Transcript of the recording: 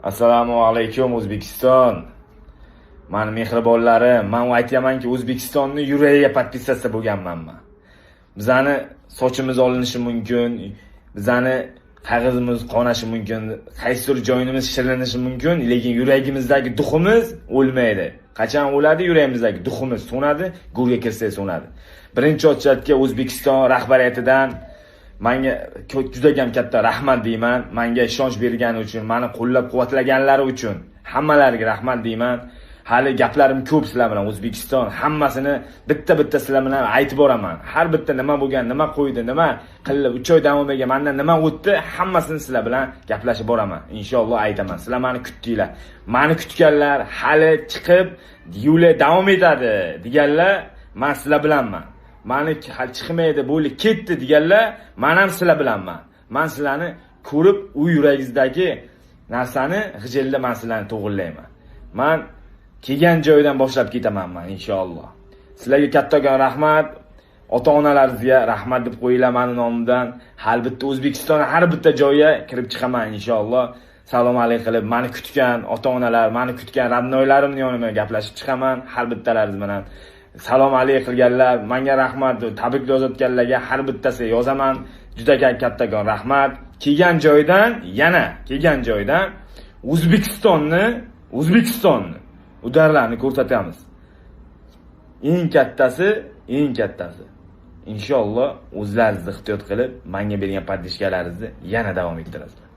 Assalomu alaykum O'zbekiston. Men mehribonlarim, men aytamanki O'zbekistonni yuragiga podpisatsiya bo'lganmanman. Bizani sochimiz olinishi mumkin, bizani qag'izimiz qonashi mumkin, qaysidir joyimiz shirlanishi mumkin, lekin yuragimizdagi duximiz o'lmaydi. Qachon o'ladi yuragimizdagi duximiz so'nadi, go'rga kirsa so'nadi. Birinchi o'chatga O'zbekiston rahbariyatidan menga juda ham katta rahmat deyman. Menga ishonch bergani uchun, meni qo'llab-quvvatlaganlari uchun hammalariga rahmat deyman. Hali gaplarim ko'p sizlar bilan O'zbekiston hammasini bitta sizlar bilan aytib boraman. Har bitta nima bo'lgan, nima qo'ydi, nima qildi, 3 oy davomiga mendan nima o'tdi, hammasini sizlar bilan gaplashib boraman. Inshaalloh aytaman. Sizlar meni kutdinglar. Meni kutganlar hali chiqib yo'li davom etadi deganlar, men sizlar bilanman. Meni hali chiqmaydi, bo'ldi, ketdi deganlar, men ham sizlar bilanman. Men sizlarni ko'rib, u yuragingizdagi narsani g'ijilda men sizlarni to'g'rilayman. Men kelgan joydan boshlab ketaman men inshaalloh. Sizlarga kattakon rahmat, ota-onalaringizga rahmat deb qo'yinglar meni nomimdan. Har bitta O'zbekiston har bitta joyga kirib chiqaman inshaalloh. Salom alaykum qilib meni kutgan ota-onalar, meni kutgan radnoylarimni yonimga gaplashib chiqaman har bittalaringiz bilan. Salom alaykum qilganlar, menga rahmat, tabrik yozayotganlarga har bittasiga yozaman. Juda kattakon rahmat. Kelgan joydan, yana kelgan joydan O'zbekistonni udarlarni ko'rsatamiz. Eng kattasi. Inshaalloh o'zlaringiz ehtiyot qilib, menga bergan podpishkalaringizni yana davom ettirasiz.